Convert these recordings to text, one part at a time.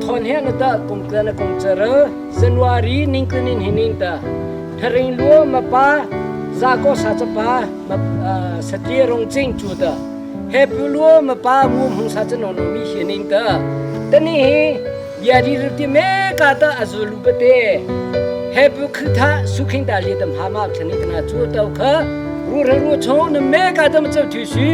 ทอนแห่งตะกงกระนกงเจรจันวารีนิงกนินหินิงตาทะเริงลัวมาปาซาโกสาจปามาสตีรงจิงจูตาเฮปูลัวมาปามุมหงสาจนนมีหินิงตาตอนนี้ยาดีรุติเมกาตาอจุลุปเตเฮปูคือท่าสุขิงตาลีตมหามาชนิดนาจูตาค่ะรู้ชงนเมกาตมเจ้าทิชี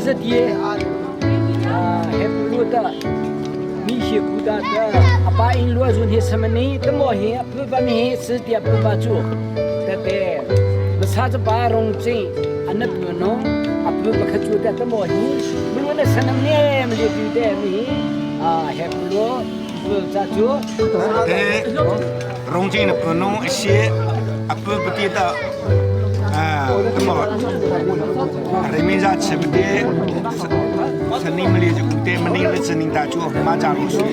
สตีเฮปูลูตามีเชกูดาตาอปาอินลัวจุนเฮสมนีตมอเฮอปบะมีเฮสตีอปบะจูตะเตบสาจปารงจิอันนปโนอปบะขจูตะตมอเฮมลวนสนมเนมเลติเตมีเฮปูลูบุจาจูเตรงจินปโนอเชอปบะติตาตมอเรมิซาเชบเดสนิมลีจุเตมนิลสนิตาจูมาจารุสุ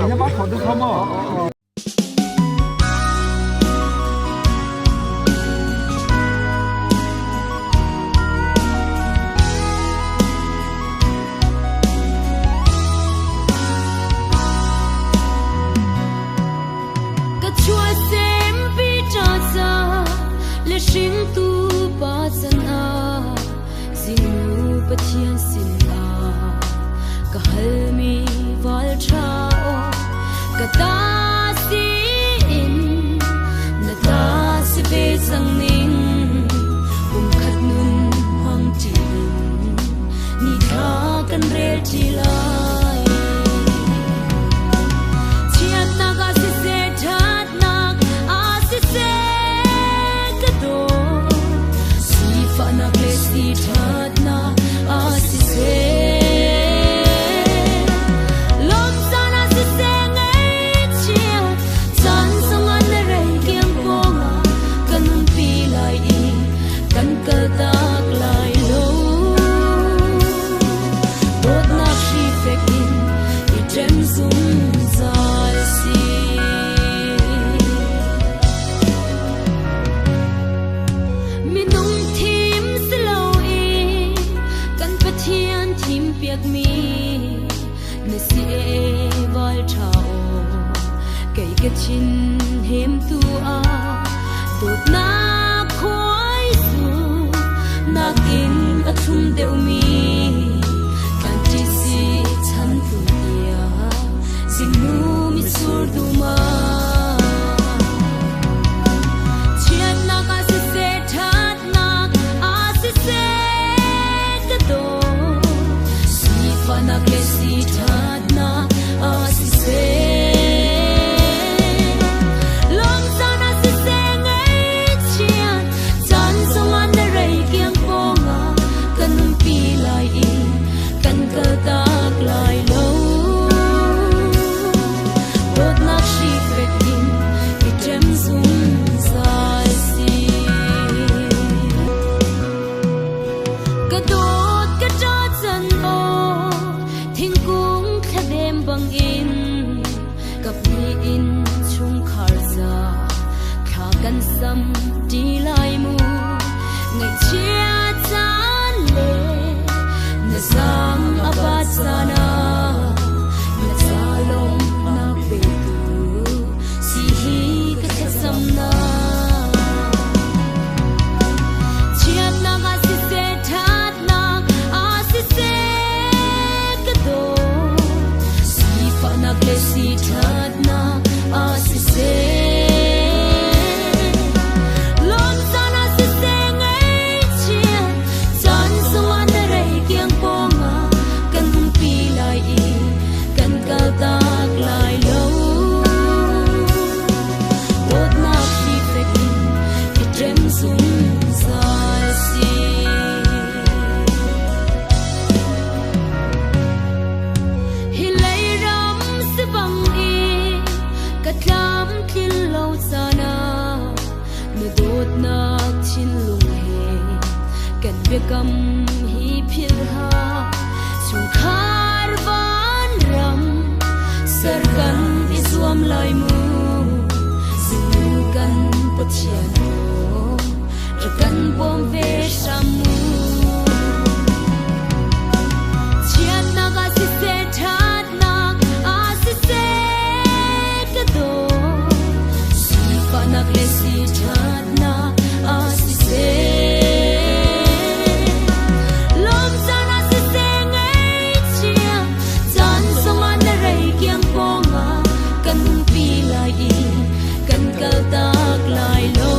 เนี่ยมาขอดูคำ心都把真啊，心路不天心啊，个海米வாழ்潮，个大心，那大是被生命，不可能忘记，你他跟热起来。cái chín hiếm tua tụt na khói su na in ở chung đều mi can chỉ si chăn tu nia xin nu mi sur du ma chiat na ka si se that na a si se ka do si fa na ke si that na a si se Sam đi lại mu ngày chia chán lệ na sang apasana na salom na betu si hi ka sam na chia na ga si se that na a si se ka do si fa na ke si that na a si se lam kin lo sana na dot nak chin lung he kan bekam hi phil ha su khar van ram sar kan isuam lai mu zing kan pachiano kan bom ve shamu chian na ga si se that na a si se ka do si pa na le si that na a si se lom sa na si se ngai chia chan song an na rei kyang po nga kan pi lai kan kal tak lai lo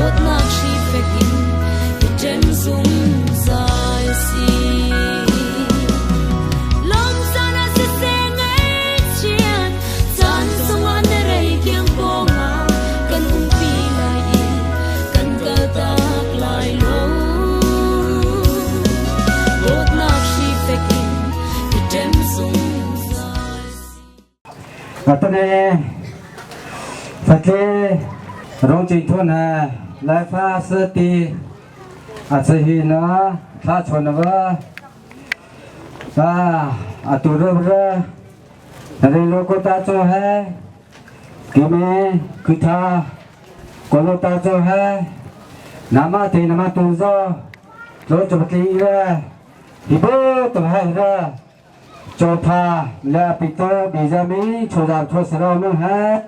What not she faking the gems zai si Long sana se seng ai chian san song an de rei kyang po nga kan pi lai kan ka tak lai lo What not she faking the gems zai Atane Fakir rong trình thôn hà lai pha sơ ti sẽ hi nó pha chọn nó tu rơ rơ đây lô cô ta cho hay kí mê cứ tha cô lô ta cho hay nama tu do lô cho bát đi ra thì bơ tụi hay ra cho tha là Peter bị ra mỹ cho giảm cho sờ đâu nữa ha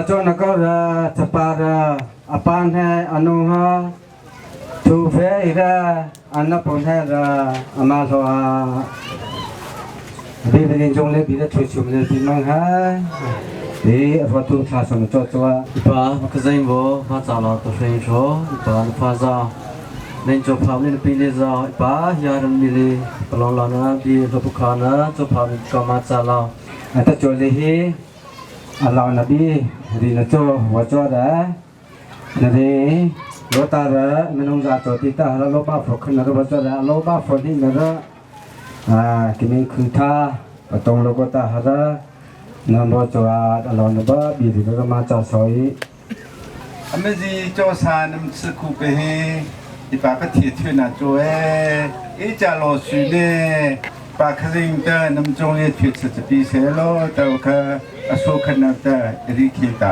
cho nó có ra chụp ra apan hay anu ha thu phê ra anh nó còn hay ra ama lo bây giờ trong lấy bây giờ chui chui lấy bị mang ha đi ở thu thà xong cho ba cái gì vô phát ra là tôi phải cho ba phát ra nên cho phạm nên pin ra ba giờ mình đi long long na đi cho bức khăn na cho phạm cầm mặt ra là ta cho lấy hi Allah Nabi di na cho wa cho da na de lo ta ra menung za cho ti ta ra lo ba phok khna ra cho da lo ba phok ni na ra ki min khu tha pa tong lo ko ta ha ra na mo cho Allah na ba bi di ra ma cha soi ame gì cho sa nam sư khu pe he i pa ka thi thuyền na cho e cha lo su ne pa khring ta nam chong le thuyết sa pi se lo ta ka aso khana ta ri khi ta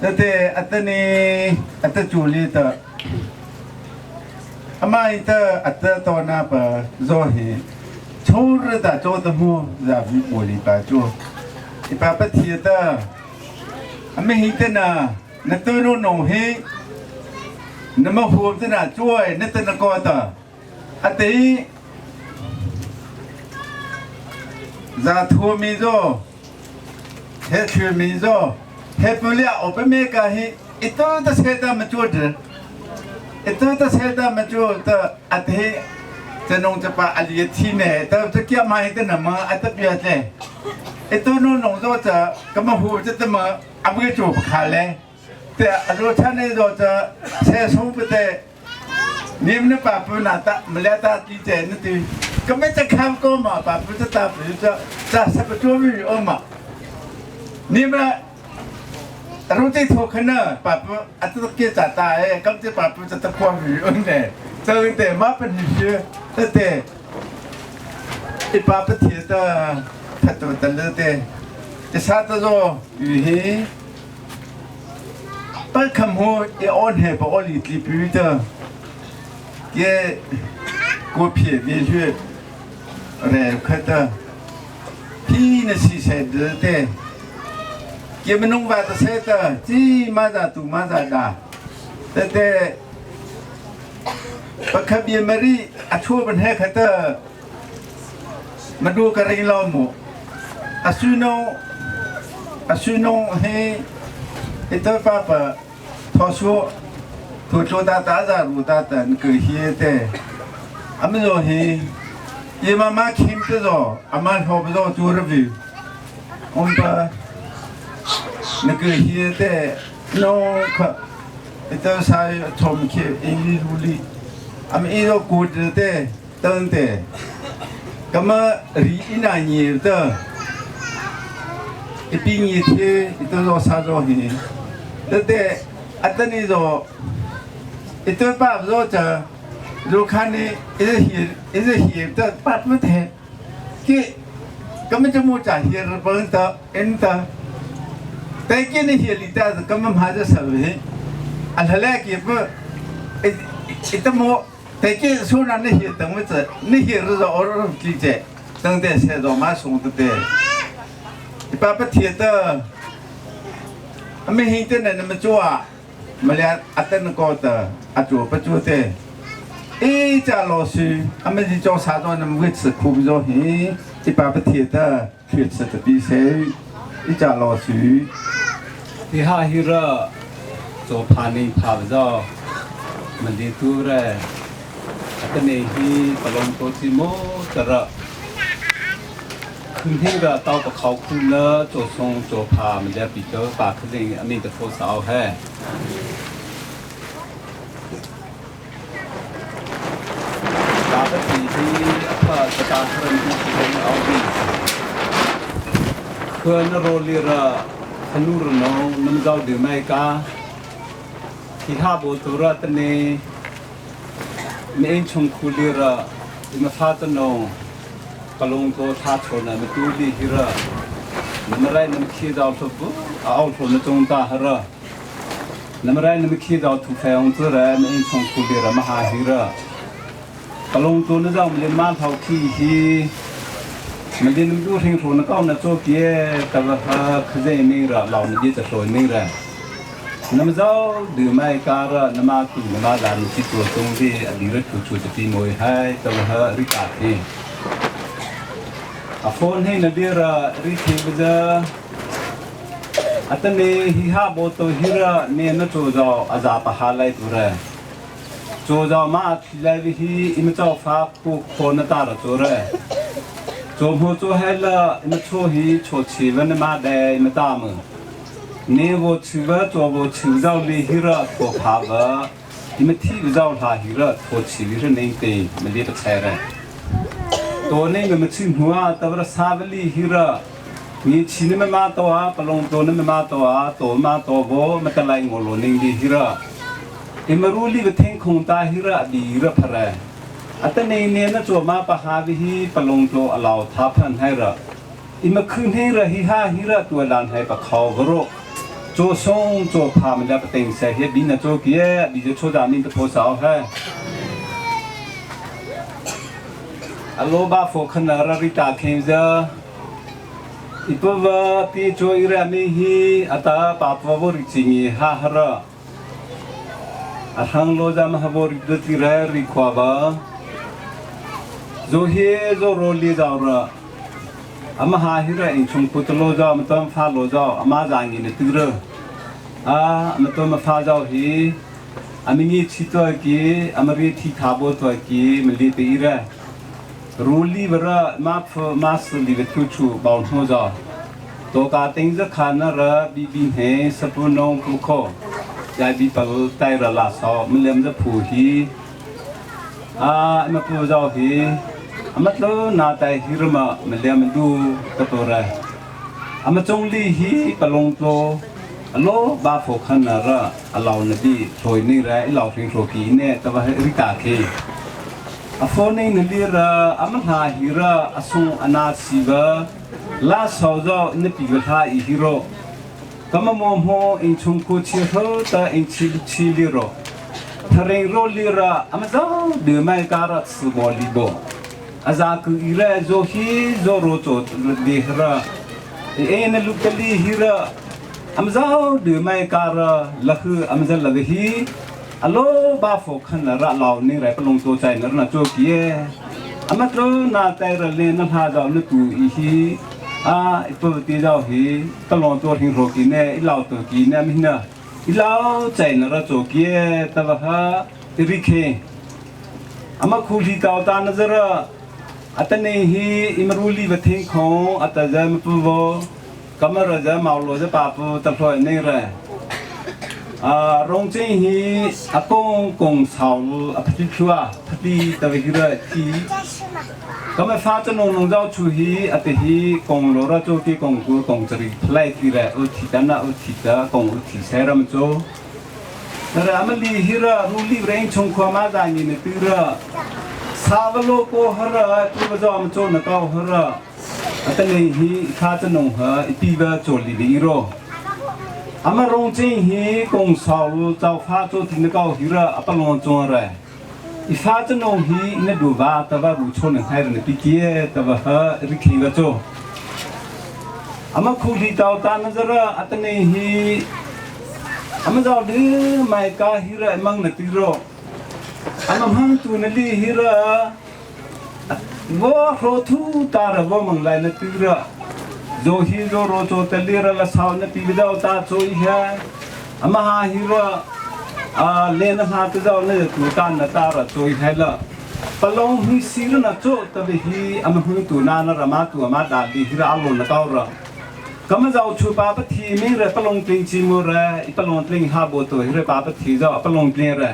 tate atani atachuli ta amai ta atta to na pa zo hi chou ra ta cho ta mu za vi po li pa cho i pa pa thi ta ame hi ta na tu no no hi na ma hu ta na chuai na ta na ko ta ati za thu mi zo he chue mi zo he pulia ope me ka hi ito ta se ta ma chu de ito ta se ta ma chu ta ati ta nong ta pa ali thi ne ta ta kya mai ta na ma ata pya le ito no nong zo ta ka ma hu ta ma abu ke chu kha le te aro cha ne zo ta se so pe te nim ne pa pu na ta mla ta ti te ne tiก็ไม่จะข้ามก็มาป่ะพุทธตาหรือจะสับตัววิโอมานี่มันรู้ที่ถูกขนาดป่ะอัตตะเกียจัตตาก็จะป่ะพุทธตะควงวิโอเนี่ยเจอแต่มาเป็นเชื่อแต่อีป่ะเป็นเทียตาพัดตัวตะเลือดจะชาติโจอยู่ที่ pas comme et on est pas on les plus que copier bien sûr rêve que puis ne si c'est de te que me non va te c'est ti maza tu maza da te pas que bien mari à tout ben he queมาดูกันเลยเราหมู่อาซูโนให้ไอ้ตัวป้าปะทอชัวถูกโจตาตาจารูตาตันเกิดเฮียแต่อาไม่รู้เฮียมาคิมตัวจ่ออามันหอบจ่อจูรีวิวปะนึกเกิดเฮียแต่น้องค่ะไอ้ตัวสายชมเขียอิงลิรูลีอาไม่รู้กูดแต่ตั้งแต่ก็มารีอินานีเตออีปีนี้ที่ตัวเราสาวเราเห็นแต่อัตนี้เราอีตัวป้าเราจะลูกค้านี่อีจะเห็นแต่ปัดไม่เห็นที่ก็ไม่จะมูจ่ายเห็นเปิดแต่เอ็นแต่แต่กี้นี่เห็นลิตาก็ไม่มาจะสบายอันแรกที่ว่าอีตัวมูแต่กี้ส่วนนั้นนี่เห็นตั้งไม่เจอนี่เห็นเราอารมณ์กิจตั้งแต่เสร็จเรามาส่งตั้งแต่ที่ป้าไปเที่ยวไม่เห็นแต่เนี่ยมันจั่วมาเลยอัตนก็แต่อาจั่วไปจั่วแต่จะรอซื้อไม่ได้จั่วสาดวันมันวิศคุมจ่อเห็นที่ป้าไปเที่ยวเที่ยวสถานที่เสร็จจะรอซื้อที่ห้าฮิระโจพานิพาไปจ่อมันดีตัวแรกแต่ในที่ปลงตัวจิโมจะระคืนที่เราเตากับเขาคุณเนอะโจทรงโจพามันจะปิดเจอปากขึ้นเองอันนี้จะโฟสาวแฮ่ตาเป็นสีที่พระสตาร์เริ่มที่เป็นเอาดีเพื่อนโรลีระธนูรน้องน้ำเจ้าดื่มไม่กาที่ท่าโบตุระตเนไม่ชงคุลีระมาฟาตโนกลงตัวท่าชนมาตูดีฮิระน้ำไรน้ำขี้ดาวทุบเอาชนจงตาฮิระน้ำไรน้ำขี้ดาวทุบแฝงตัวแรไม่ชงคุลีระมหาฮิระกลงตัวนั่นเจ้ามันมาเท่าขี้ฮีมันเดินดูทิ้งชนก็นั่นโจเกียแต่ว่าคือเจนี่ระเราเนี่ยจะสวยนี่แหละน้ำเจ้าดื่มไม่การะน้ำมาตุน้ำมาดานที่ตัวตรงที่อดีตถูกช่วยจะตีมวยให้แต่ว่าริกาทีอาฟอนให้นาดีระริทีบจ้าอัตนี้ฮิฮาโบโตฮิระเนี่ยนั่นโจเจ้าอาจารย์ปะฮาไลตัวเร่โจเจ้ามาที่ไลวิฮีอิมเจ้าฟ้าผู้คนตาละตัวเร่โจมหัวโจเฮละอิมโชฮีโชชีวันมาเดอิมตามเนี่ยว่าชีวะตัวว่าชีวะเจ้าลีฮิระตัวภาวะอิมที่เจ้าหาฮิระตัวชีวิตนี่เตะมันเรียกใช่ไหมตัวนี้มันชิมหัวแต่ว่าซาเวลีฮิระมีชีนี่มันมาตัวปลงตัวนี้มันมาตัวมาตัวโบมันตะไลงโลนิงลีฮิระอิมรู้ลีว่าเทงคงตาฮิระดีฮิระพระอัตนี้เนี่ยนะตัวมาปะฮาวิฮีปลงตัวเราทับพันให้ระอิมคืนให้ระฮิฮาฮิระตัวลานให้ปะเขากระโจซงโจพามันจะไปแต่งเสียเหตุบินนะโจเกียบิจะโชดามินตะโพสาวให้อโลบาโฟคันนาริตาเคมซาอีปวะตีโจอิรามิฮีอัตาปาปวะริจิงีฮาฮระอาทังโลจามหาวริดติเรริควาบาโจเฮโจโรลีจาวระอามาหาฮิระอินชุมพุทธโลจามตัมฟ้าโลจาอามาจางินติระมาตัมฟ้าจาวฮีอามินีชิตัวกีอามารีทิขาโบตัวกีมลิติระรูลีบระมาสลีเวทุชูบาวน์โฮจาตัวการติงจะขานาระบีเฮสปุนองคุโคยายบีปะไตระลาสอมันเลี้ยมจะผูฮีมาปูจาวฮีอามาโตนาไตฮิรมามันเลี้ยมดูกตัวระอามาจงลีฮีปะลงโตอโลบาโฟคันนาระอลาวนบีโอยนี่แหละอลาวฟิงโรกีเนี่ยแต่ว่าริตาเคอาฟอนี่นลีระอามันหาฮิระอาซุงอนาซีบะลาสาวเจ้านี่ปีกท่าอีฮิโร่ก ก็มามองหัวอินชงคูชิโรแต่อินชิลิโรทะเลโรลิระอามาจ้าเดือไม่การัสบอลิโบอาจารย์คืออีเร่โจฮีโจโรโจดีฮระเอ็นลุกลีฮิระอามาจ้าเดือไม่การะละคืออามาจ้าละฮีอโลบาฟกขันระเหล่านี้ไรปลงตัวใจนรนาโจกี้อามาตรนาแต่ระเลนหาดาวนึกูอีฮีอีปกติเจ้าฮีตลอดตัวทิ้งโรกินเน่อีเหล่าตัวกินเน่มินะอีเหล่าใจนรโจกี้แต่ว่าฮะริเคอามาคูลีตาวตานจระอัตเนฮีอิมรูลีบัทิ้งของอัตจะมปูโวกัมระจะมาโลจะปาปูตะพลอยนี่แหละรงเจฮีอากงกงสาวอภิชัวพดีตะวิกระทีก็ไม่ฟ้าจะนงเจ้าชูฮีอติฮีกงโลระโจกีกงกูกงจริไลทีระอุทิตานะอุทิตากงอุทิเสรมโจแต่อามาลีฮีระรูลีเร่งชงความมาดานีนตีระสาวโลโกฮระตัวจอมโจนเก้าฮระอัตเนฮีฟ้าจะนงฮะอิติบะโจลีดีโรอามารงเจฮีกงสาวเจ้าฟ้าโจทินเก้าฮีระอัปลอนจงอะไรอีฟ้าจะนงฮีอินดูว่าแต่ว่ารู้ชนให้เรื่องปีเกียแต่ว่าฮะริคีว่าโจอามาคูลีเจ้าตานจระอัตเนฮีอามาเจ้าดื้อไม่กาฮีระมังนติโรอามาหันตูนลีฮีระว่าโรทูตาระว่ามังไลนติระโจฮีโจโรโจเตลีระละสาวน์ตีวิดาวตาโจอีฮะอามาฮาฮีระเลนหาตเจ้าเนี่ยตัวตานตาระโจอีฮะละปลงฮีซีรนะโจตะบีอามาหูตัวนานระมาตัวมาดาดีฮีระอัลลอฮ์นะเก้าระก็มาเจ้าชูปาปทีมีระปลงติงจิมูระอีปลงติงฮาโบตัวฮีระปาปทีเจ้าปลงติงระ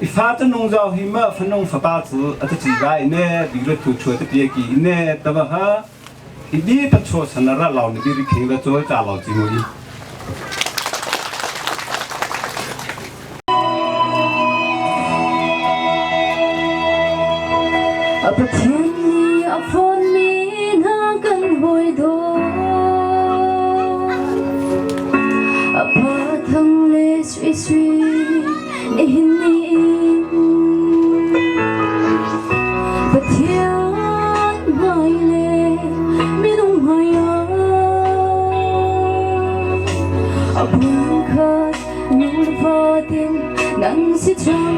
อีฟ้าจะนุ่งเจ้าหิมะฝนงฟ้าจืออัตจิกายเนี่ยดีระถูกช่วยตะเกียกีเนี่ยแต่ว่าฮะอีดีปัจจุบันนราเหล่านี้ดีริคิงก็ช่วยจ่าเหล่าจิมุยอภิเษกนี้อภรมีนากันหอยดอภาทังเลสวิสวีในหินนี้ปะเทียนไม่เลไม่ต้องหายอบุญขาดนูรฟ้าเต็มนั่งสิจัง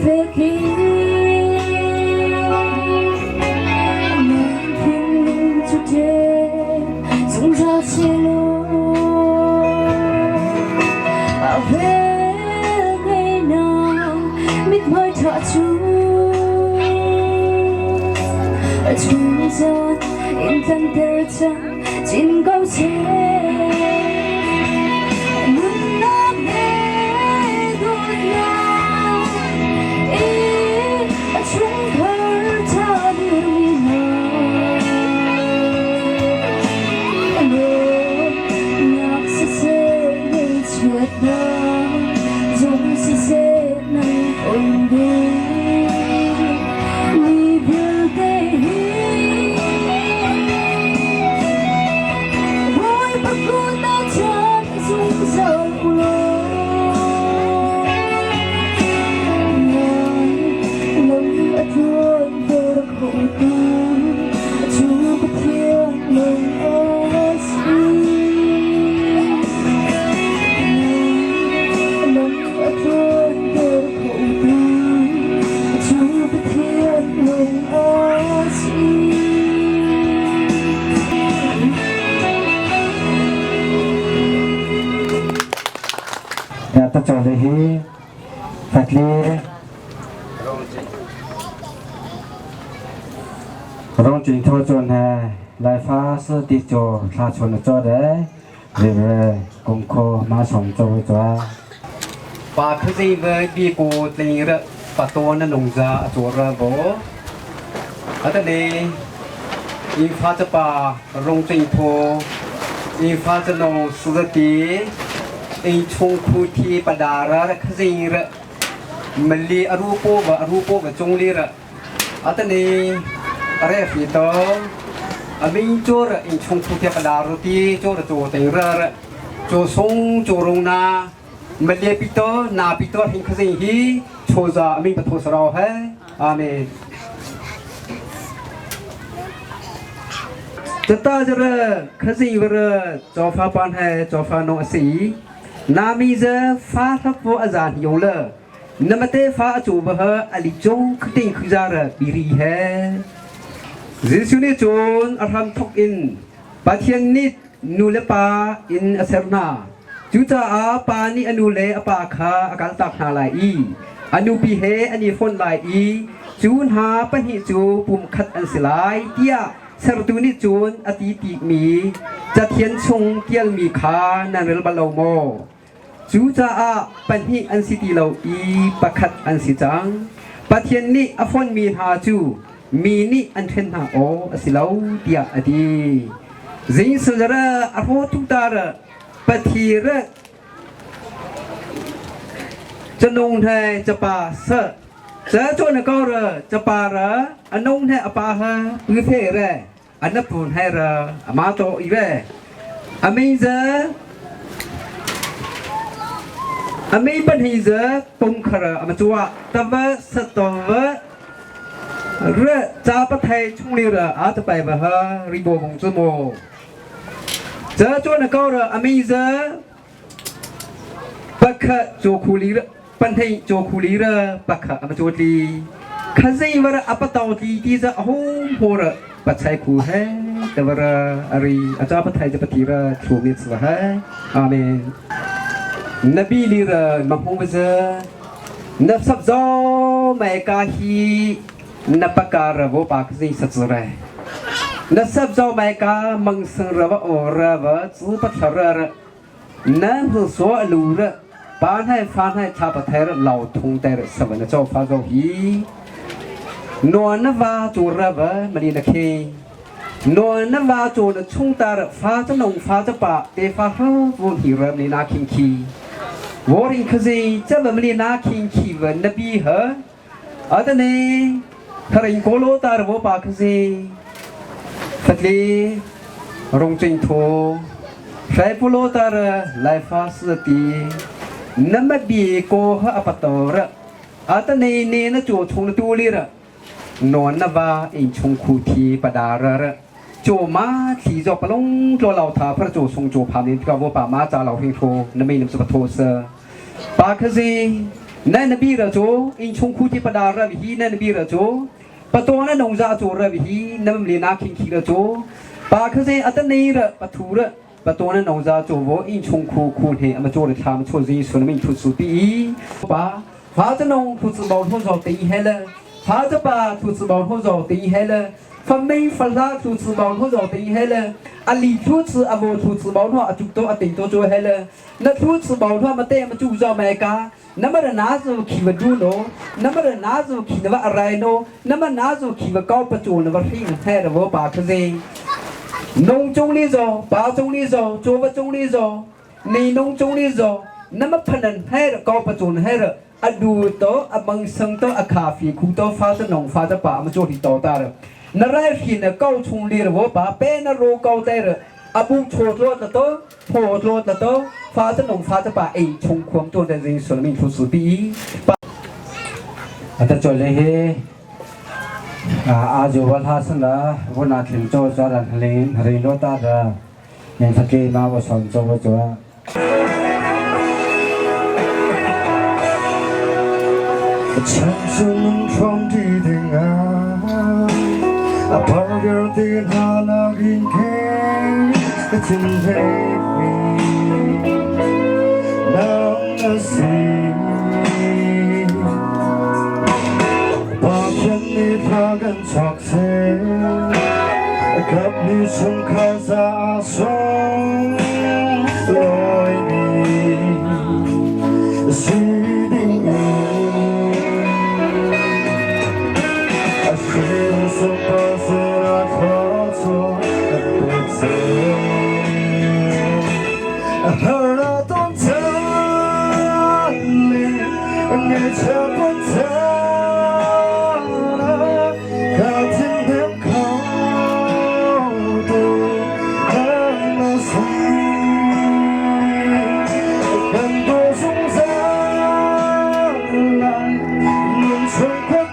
Fake 충전 인간 별장 진검새 눈앞에 돋나 이 총벌 타들이나 너 낙서세를 취했다 좀시세는 온데 ta cho lấy hi phật li rong trình thô chôn hè lại phá sư đi cho ra chôn cho đấy về cùng cô má sống cho cho ปากคือสิเว้ยปีกูตีระปะตัวนั่นลงจะตัวระโบอัตนี้อีฟ้าจะป่ารงจิงโพอีฟ้าจะนงสุรตีอีชงคูทีปดาระคือสิระมันลีอรูปโปกับจงลีระอัตนี้อะไรฝีโตอามิงโจระอีชงคูทีปดารุตีโจระโจติระโจทรงโจรงนามันเลี้ยปิโตนาปิโตหิงขสิงฮีโชซามิงปะโทสเราเฮอาเมนจะตาจะเรขสิงเรจอฟ้าปานเฮจอฟ้าโนสีนามีเจฟ้าทับโวอาจารย์ยงเลนามเตฟ้าจูบเฮอลิจงขติงขจาระบิรีเฮจิสุนิจนอรัมทกอินปะเทียนนิดนูเลปาอินอเซรนาจุจ้าอาปานีอนุเลอปาคาอาการตักหาลายอีอนุปีเฮอันนี้ฝนลายอีจูนหาปัญหิจูปุ่มขัดอันสิลายเตียสรตุนิจูนอติติมีจะเทียนชงเกียลมีคานันเรลบาลโมจูจ้าอาปัญหิอันสิติเลาอีปะขัดอันสิจังปะเทียนนี้อฝนมีหาจูมีนี่อันเทนหาโออสิเลาเตียอดีจิงสุจระอโหตุตาระปฏิระจะนงเทจะป่าเสจะจวนก็เรจะป่าระอนงเทอป่าฮะวิเทเรอันนับปุ่นให้เรอมาโตอีเรอเมย์จะอเมย์ปัญหาจะปุ่มขระอมาจัวตะเวสตอเวเรจะปะไทยชุ่งลีระอาจจะไปบ่ฮะริโบของจโมเจอจวนก็เรอเมย์จะปักขะโจคูลีระปัญหาโจคูลีระปักขะอมาจัวดีข้าศึกวระอปตอดีที่จะโอ้โหระปัจจัยคูเฮแต่วระอารีอาจารย์ปะไทยจะปฏิระถูกนิสละเฮอาเมนนบีลีระมังคงเจนับสับโจไม่กาฮีนับปากการะโวปากสิสัจระนับสับโจไม่กามังสังระวะโอระวะจูปัทระระนั่นคือสวะลูระปานให้ฟานให้ชาปะเทระเหล่าทงแต่สวรรค์เจ้าฟ้าเจ้าฮีนวลนวาจูระวะมันนี่นะเคนวลนวาจูนชงตาระฟ้าจะนงฟ้าจะปะเตฟ้าฮะวนหิระนี่นาคิงคีวอริงคซีจะแบบมันนี่นาคิงคีวันนบีฮะอันนี้ทาริงโกโลตาระโวปากซีฟัดลีรงจิงโทใช้ปุโลตาระไลฟ้าสตีนับบีโกฮะอปตอระอันนี้เนี่ยนะจูชงตูลีระนอนนวาอินชงคูทีปดาระโจมาทีจบปลงโจเหล่าทาพระโจทรงโจพานิกาวป่ามาจาเหล่าเฮงโทนไม่นำสุปโทเสปาคซีนั่นนบีระโจอินชงคูทีปดาระวิฮีนั่นนบีระโจปะตัวนั่นนงจาโจระวิฮีนั่นมันเลียนาคิงคีระโจปาคซีอัตนีระปะทูระปะตัวนั่นนงจาโจโวอินชงคูคูเฮอมาโจระทามโชซีสุนมิทุสุตีปาฟ้าจะนงทุสบอลทุสตีเฮเลฟ้าจะป่าทุสบอลทุสตีเฮเล ฟังไม่ฟังละทุกสิ่งบางทุกอย่างตีให้เลยอลีทุกสิ่งอโวทุกสิ่งบางทุกจุดโตอติโตช่วยให้เลยนั่นทุกสิ่งบางทุกมาเตะมาจู่จอมกานั่นมันน่าจะขีดดูโนนั่นมันน่าจะขีดว่าอะไรโนนั่นมันน่าจะขีดว่าก้าวประจุนว่าที่ให้เราว่าปากคือสินงจงลีโซปาจงลีโซจูว่าจงลีโซนี่นงจงลีโซนั่นมันพนันให้เราก้าวประจุให้เราอดูโตอบังสังโตอคาฟีคูโตฟ้าจะนงฟ้าจะป่ามาจู่ที่โตตาเรานรายหินก้าวชงลีเราว่าป่าเป็นโรก้าวเตอร์อบุโชดโลตโตโพดโลตโตฟ้าจะนงฟ้าจะป่าเอชงความตัวเดินสุลมินทุสุปีอาจจะจดเลยเฮอาจูวัลฮาสนะวันอาทิตย์โจจารันฮลินฮริโลตาระยังสักกี่มาว่าสอนโจว่าจัวฉันจะมุ่งตรงที่ดิ่งอาพาร์เกอร์ที่หาลากินแค่ก็จึงเห็นน้ำน่ะสิบอกฉันนี่พากันชอกเสียกับนี่ฉันข้าจะอาสงลอยนี่สิดิ่งSo passer at så att se jag hör att de talar med chapontana katin dem kaudo anna si kando sung sa lai nun chung kwak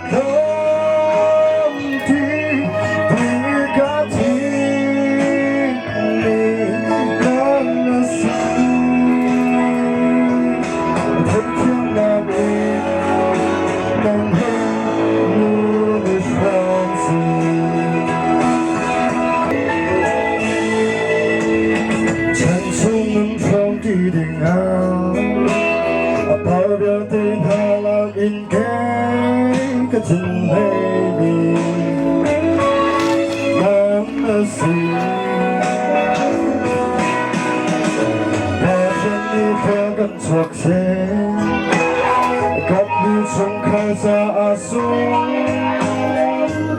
กับมือชงข้าจะอาสูง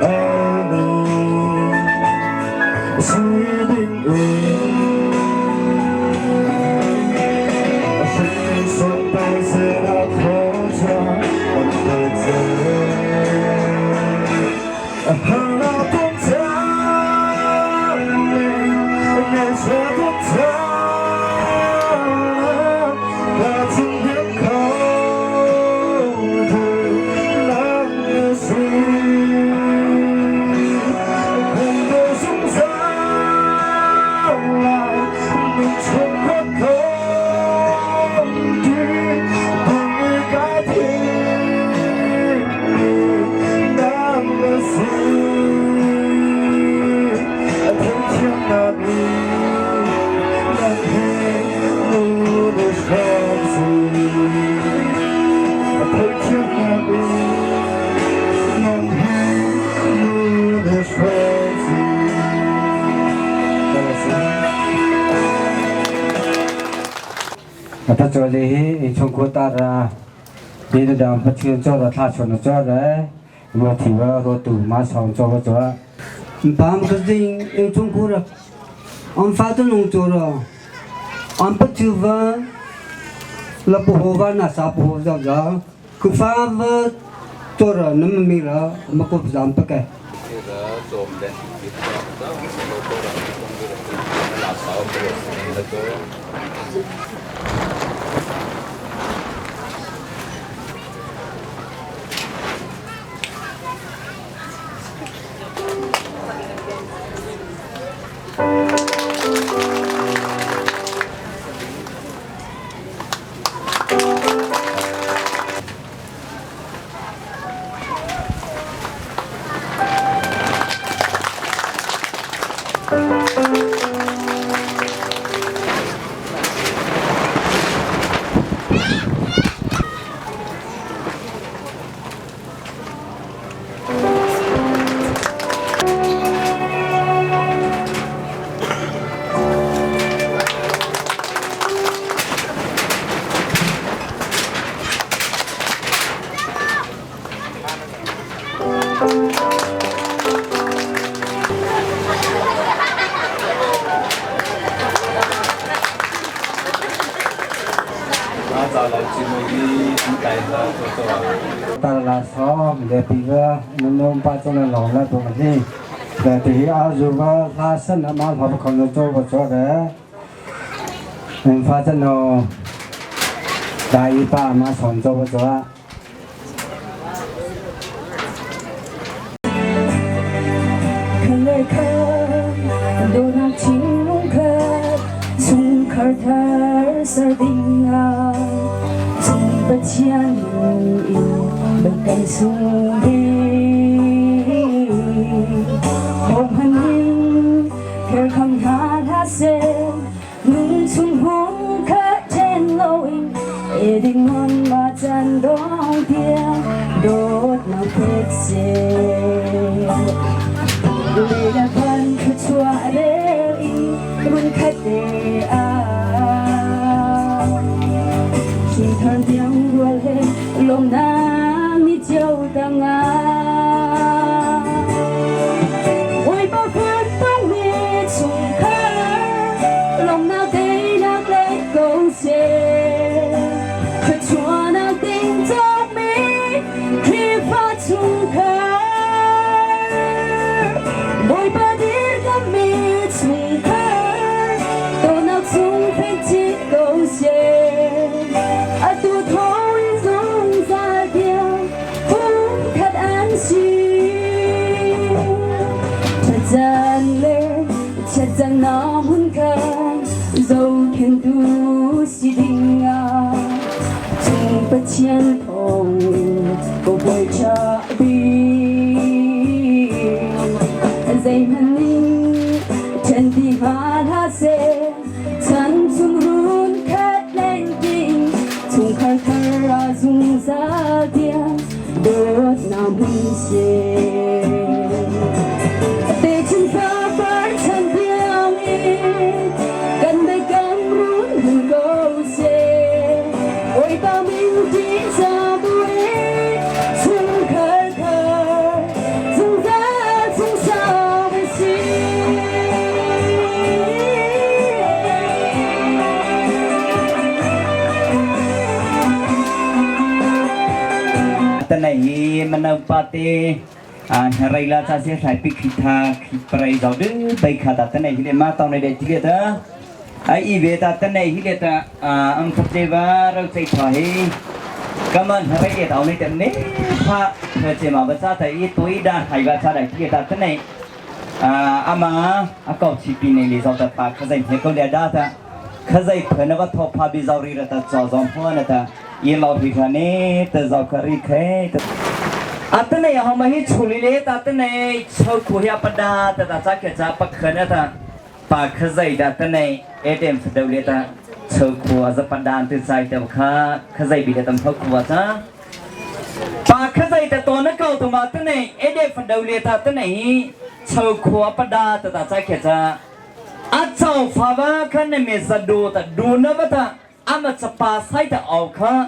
อันนี้สีดิ่งฉันส่งไปเสียพอจะวันเกิดเธอหาเราต้องเธอไม่ใช่ต้องเธอถ้าจอเลยชงโคตาระดีดดำพัชเชิญจอระท่าชนจอระวัวที่ว่ารถตู้มาสองจอจอบางก็จริงชงโคระอันฟ้าต้องลงจอระอันพัชว่าลับหัวน่ะสับหัวจ้าคือฟ้าว่าจอระนั่นมันมีละมันก็จำปะแก เราจิมวีอันใจเราตัว ตลาดซ้อมเดี๋ยวปีก็นุ่มๆป้าจนหลงแล้วตัวนี้แต่ปีอาจูก็ลาเส้นมาพอคนโตก็จอดเลยฟ้าจะโนได้ป้ามาสอนโตก็จอด Donald Chingker, Sung Carter Sardinga, Sung Batian, Bekan Sung Bi, Hom Hanin, Ker Kang Hasen, Nun Sung Hong Curtain Lowing, Eding on Matan Dong Dia, Dot Na Pexi. Leda ban ketua rei run kate a Kintar diang dual he lom na ni jau danga Oi ba phan tang me chung kha lom na dei na le go se Ketua na ding top me khi pha chung kha Boy badir kami sungkar Donald sung peti gose Atu thoi zong za dia Hung kat ansi Chajan le chajan na hun kan Dâu khen tu si dinga Chung patian thong Cô boy cha bi Dây hanin chân đi hoa se chân chung run khát lên kinh chung khát khát dung ra dia đốt nam hun se để chân ta bắt chân tiếng in gần đây cam run hun go se ôi bao mình đi ra buổi chung khát khát dung ra chung sao Tân này mình ở party rây la cha sẽ phải pick guitar play giáo đức bay khá tân này thì mà tao này để chỉ là ai về ta tân này thì là ông thập đề và rồi chạy thoại cảm ơn rây để tao này tân này pha thời chế mà bây giờ thấy tôi đã hay và cha đại thì ta tân này ama cậu chỉ pin này lý do ta pa khơi dậy câu lẽ đa ta khơi dậy phải nó bắt thọ pa bị giàu rồi ta cho dòng hoa này ta yên lâu thì khá nè ta giàu cả ri khé Atan này họ mà hít chuli lệ atan này sau khi học đa ta chắc cái cha bắt khơi nè ta pa khơi dậy atan này ATM phải đầu lệ ta sau khi học đa từ sai ta khơi dậy bị ta tâm phúc quá cha pa khơi dậy ta to nó cầu tụi mà atan này ATM phải đầu lệ ta atan này sau khi học đa ta chắc cái cha Achau phava khăn mẹ sa đồ ta đồ nó vậy ta ama chapa sai ta ao kha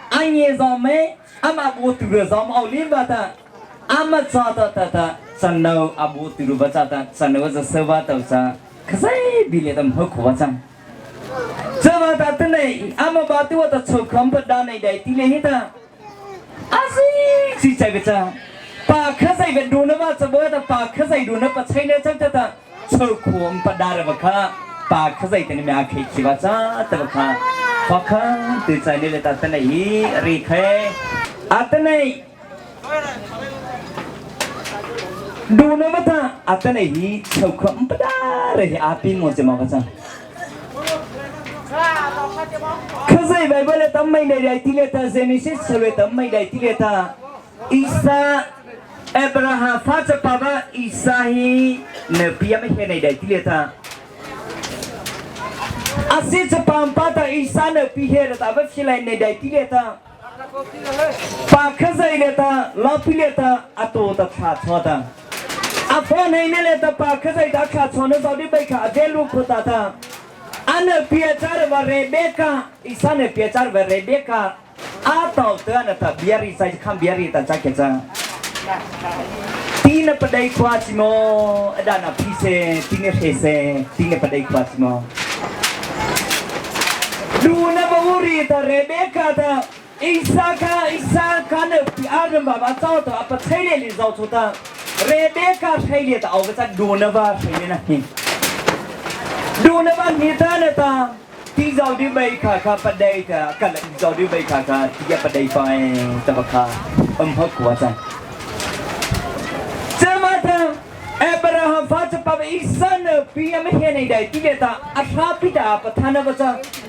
anh nghe rõ mấy ama bu từ rõ ao liên vậy ta ama cha ta san nâu abu từ vậy ta san nâu za seva ta sa khasai bile tam hok wa chang seva ta ta này ama ba tu ta chok kham pa da này dai ti le hi ta asi si cha ga cha pa khasai ga đồ nó vậy sa bo ta pa khasai đồ nó pa chai ne chang ta Châu khuôn bắt đa rồi bác bà khá dạy tên mẹ khi chỉ bắt ra tên bác bác từ trái này là tên này ri khé tên này đủ nó mất tên này châu khuôn bắt đa rồi pin một chấm bác khá dạy vậy bây giờ tấm mày này đại tỷ lệ ta Genesis sơ tấm mày đại tỷ lệ ta Isa Abraham phát cho Papa Isahi Nabi mấy cái này đại tỷ lệ ta Asit cho Papa ta Isa Nabi hết ta với cái này đại tỷ lệ ta Pa khơi dậy lệ ta lo tỷ lệ ta ato ta khát cho ta phone này lệ ta pa khơi dậy ta khát cho nó sao đi bay khát về lúc của ta anh Pierre và Rebecca Isa ne Pierre và Rebecca atau tu anh ta biari saya kham biari ta chắc cái Tina padai kuasimo ada na pise tina hese tina padai kuasimo Dua na รีตาเรเบคาตาอิสาคาเนปีอาร์มบาบาเจ้าตาอัปเทเลลิเจ้าชุตาเรเบคาเทเลตาเอาไปจัดดูนะว่าเทเลนะฮิดูนะว่านิทานตาที่เจ้าดิเบคาคาปเดย์ตากันเจ้าดิเบคาคาที่จะปเดย์ไปตะบคาพักหัวใจเจ้ามาตาเอบราฮัมฟ้าจะปะอิสันปียไม่เห็นในใดที่เดตาอัฐาพิดาปทานวัจ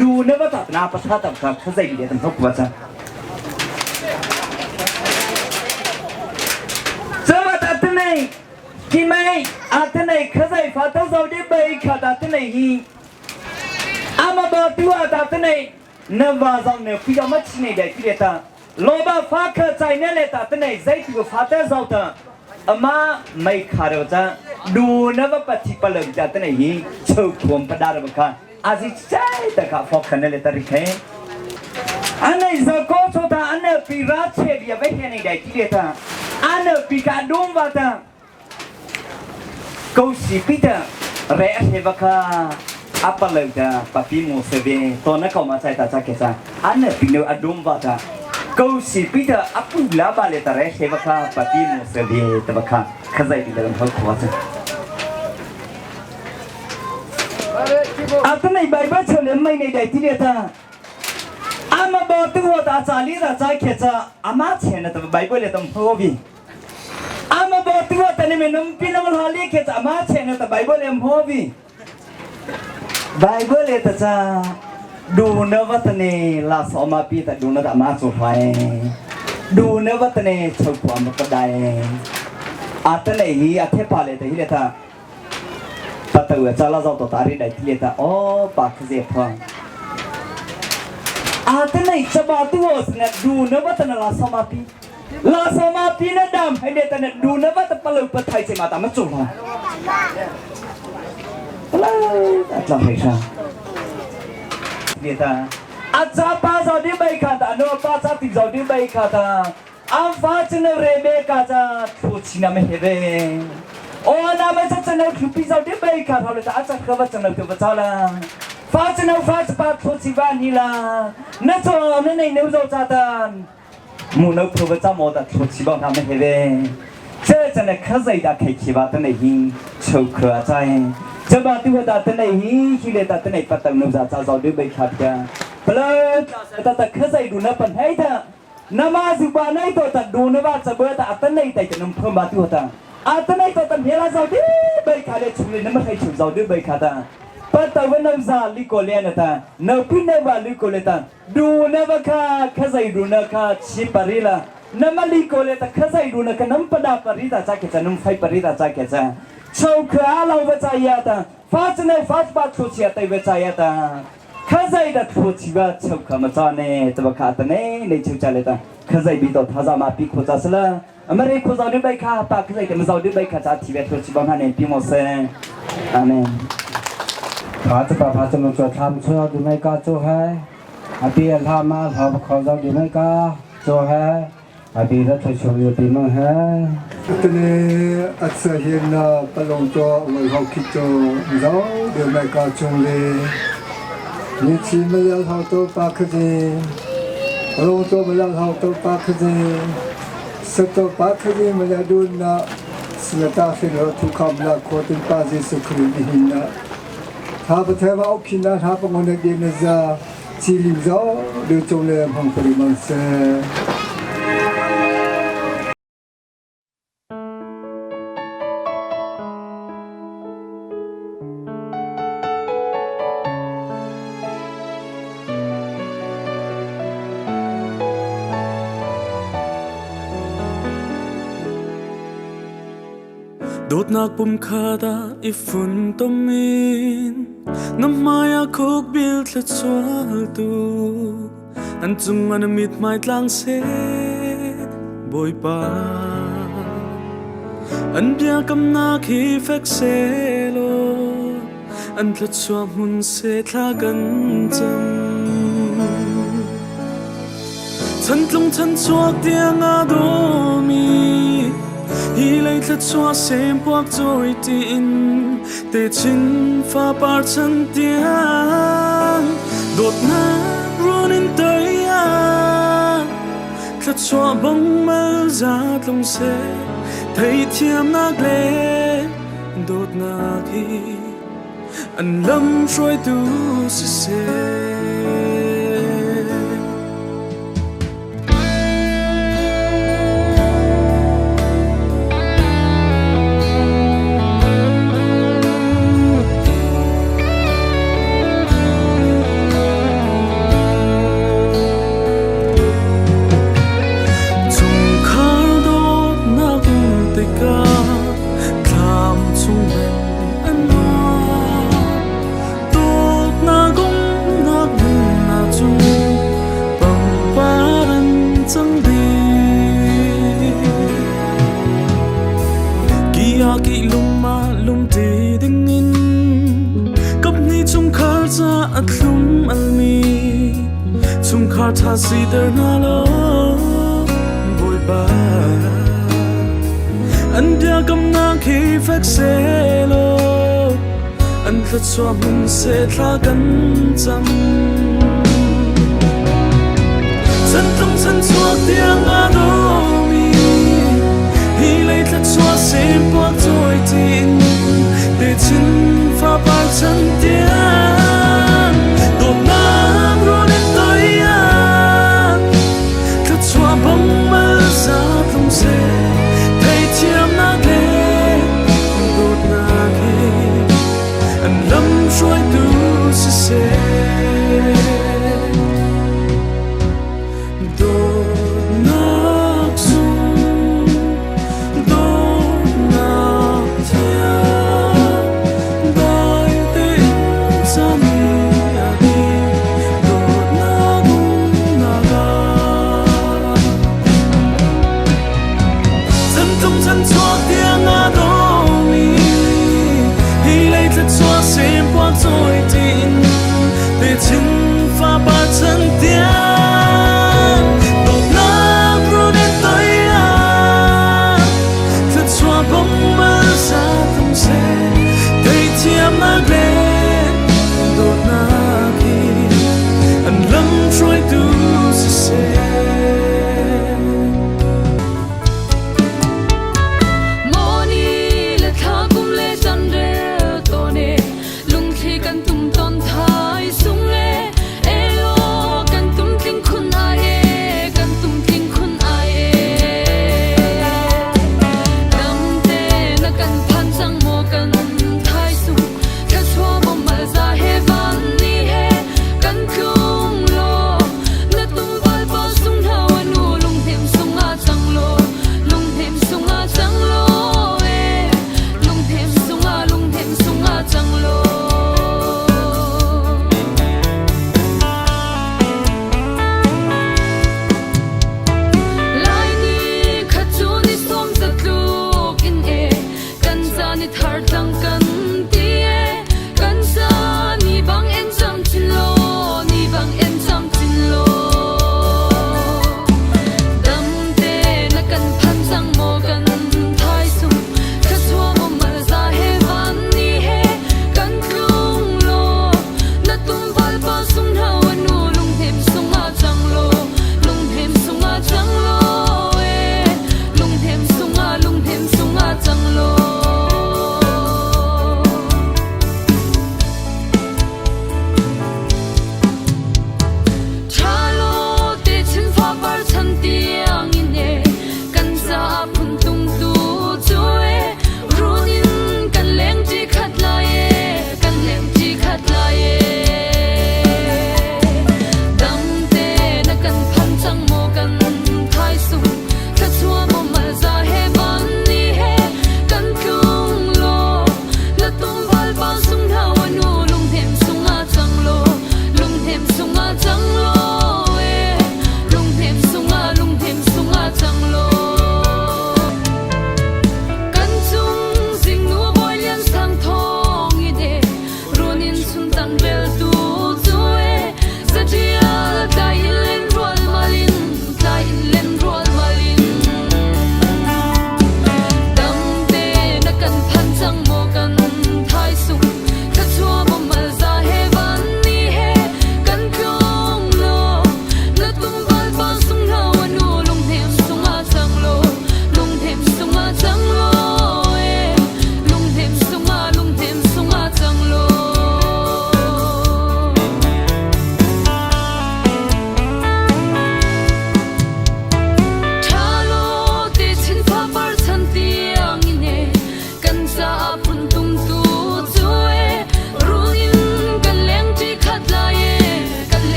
ดูนะว่าตัดนาปทาตับขาเข้าใจดีแต่พักหัวใจเจ้ามาตาที่ไหนที่ไม่อาที่ไหนเข้าใจฟ้าเจ้าเจ้าดิเบคาตาที่ไหนฮีอามาบอกตัวตาที่ไหนนว่าเจ้าเนี่ยพี่จะมาที่ไหนใดที่เดตาโลบาฟ้าเข้าใจเนี่ยเลยตาที่ไหนใจที่ฟ้าเจ้าเจ้าตาอามาไม่ขาดว่าดูนะว่าปฏิปัลล์จัดเนี่ยฮีชุกวมปดาร์บกันอาจิใจแต่ข้าฟอกขันเลยตาริเคอันนี้จะก็สุดาอันนี้ปีราชเชียไม่เห็นได้ที่เดียร์อันนี้ปีกาดุมวัดกูสิพิจารเรื่องเทวกาอัปปะเลยจ้าปะปีโมเสเวตอนนั้นเขามาใส่ตาจักเกจ้าอันนี้ปีโนอดุมวัดกูสิพิจารอัปปุลาบาเลตาเรื่องเทวกาปะปีโมเสเวตบะค่ะข้าใจดีเลยมันเขาขวาจ้าอัตในไบเบิลเฉลยไม่ในใดที่เดียร์อามาบอกตัวตาจารีตาใจเขจ้าอามาเชนตัวไบเบิลเลยต้องพูดบีอามาบอกตัวแต่ในเมนุปีน้ำมันฮาลีเขจ้าอามาเชนตัวไบเบิลเลยพูดบีไบเบิลเลยตาจ้าดูเนวัตเนลาสอมาปีแต่ดูนตามาสุไฟดูเนวัตเนชาวความก็ได้อัตในฮีอัตเทปาเลยแต่ฮีเลต้าปัตตาวจ้าลาจ้าตัวตารีได้ที่เลต้าโอ้ปากเสียพังอาที่ไหนจะบอกตัวสินะดูนะว่าตอนลาสมาปีนะดำให้เด็กตอนดูนะว่าตอนปลุกปะไทยเสมาตามันจุ่มละอาจารย์ให้ช่างเดี๋ยวตาอาจารย์ป้าจะดีไปขัดอันนู้นป้าจะติดจะดีไปขัดอันฟ้าจะเนเรเบกาจะทุกสิ่งไม่เห็นโอ้น้าไม่จะเนคือพี่จะดีไปขัดเขาเลยแต่อาจารย์เขาว่าจะเนคือพระเจ้าละฟ้าจะเนฟ้าจะปาทุกสิ่งวันนี้ละนั่นจอมนั่นในนิ้วโจจัดมูนพระเจ้าโมดัทุกสิ่งวันทำไม่เห็นเจ้าจะเนข้าใจได้แค่คิดว่าตั้งแต่หินโชว์ข้าใจจะมาที่ว่าตั้งแต่หินที่เลตั้งแต่ปัตตานุจะจะดีไปขัดกันเพลิดแต่ข้าใจดูนะปัญหาเถอะนามาสิบวันไหนตัวตัดดูนะว่าจะเบื่อแต่ตั้งแต่แต่จะนำเพิ่มมาที่ว่าตั้งแต่ตัวตัดเฮล่าจะดีไปขัดเลยชุเลยนั่นไม่ใช่ชุจะดีไปขัดปัตตาวันนั้นจะลิโกเลียนตานาพินว่าลิโกเลียนดูนะว่าข้าใจดูนะข้าชิปาริลาน้ำมันลิโกเลียนข้าใจดูนะข้าน้ำปดาปาริตาจักเกจ้าน้ำไฟปาริตาจักเกจ้าชาวข้าเราเวชายาตาฟ้าจะในฟ้าปาทุชียตเวชายาตาข้าใจดัดทุชีวะชาวข้ามาจานเน่ตัวข้าตาเน่ในชิวจาเลตาข้าใจบิดต่อท้าจามาปีโคจัสละอเมริกาจะดีไปข้าปากข้าใจจะดีไปข้าจะทีเวทุชีบังฮันเน่ปีโมเซอาเมนพระเจ้าพระเจ้าจะทำช่วยดูไม่ก็ช่วยให้อาบีทำมาพอเขาจะดูไม่ก็ช่วยให้อาบีจะช่วยช่วยปีมั่งให้ตอนนี้อัศเห็นนะปลงตัววันเขาคิดตัวเราเดี๋ยวไม่ก็จงเลยนี่ชีไม่แล้วเขาตัวปากขึ้นปลงตัวไม่แล้วเขาตัวปากขึ้นสตัวปากขึ้นไม่แล้วดูนะสละตาเสนอทุกคำละโคติปาจิสุขริหินะถ้าประเทศว่าอุคินะถ้าประมวลเดียนจะชีลิมจ้าเดือดจงเลยพังปริมาณเสโดดนักปุ่มขาดาอีฝุ่นตมินน้ำมายาคุกบิลท์ชัวตูอันจุงมันมิดไม่ตลังเสบอยปาอันเบียกำนักฮีเฟกเซโลอันทลัดชัวมุนเสทากันจังฉันตรงฉันชวกเดียงอาโดมีฮีเลยทลัดชัวเซมพวกจอยตินแต่ฉันฟ้าปาร์ฉันเดียง đột na runin tới à thật xóa bóng mơ ra lòng xe thấy thiêm nát lệ đột na khi anh lâm trôi tu se ki lum ma lum ti ding in kap ni chung khar cha atlum almi chung khar tha si der na lo boy ba an dia kam na khi fek se lo an thlat swa mun se thla kan cham san tung san chua tiang a do hi lấy thật xóa xem qua tôi tin để chân pha bao chân tiếng đột nắng rồi đến tới anh thật xóa bóng mơ ra không sẽ thấy chiếm nát lên đột nắng khi anh lâm trôi tu sẽ tôi tin để chân pha ba chân tiếng đột nắng rồi đến tới anh thật xóa bóng mơ ra không sẽ thấy chiếm nát lên đột nắng khi anh lâm trôi tu sẽ thar tang ka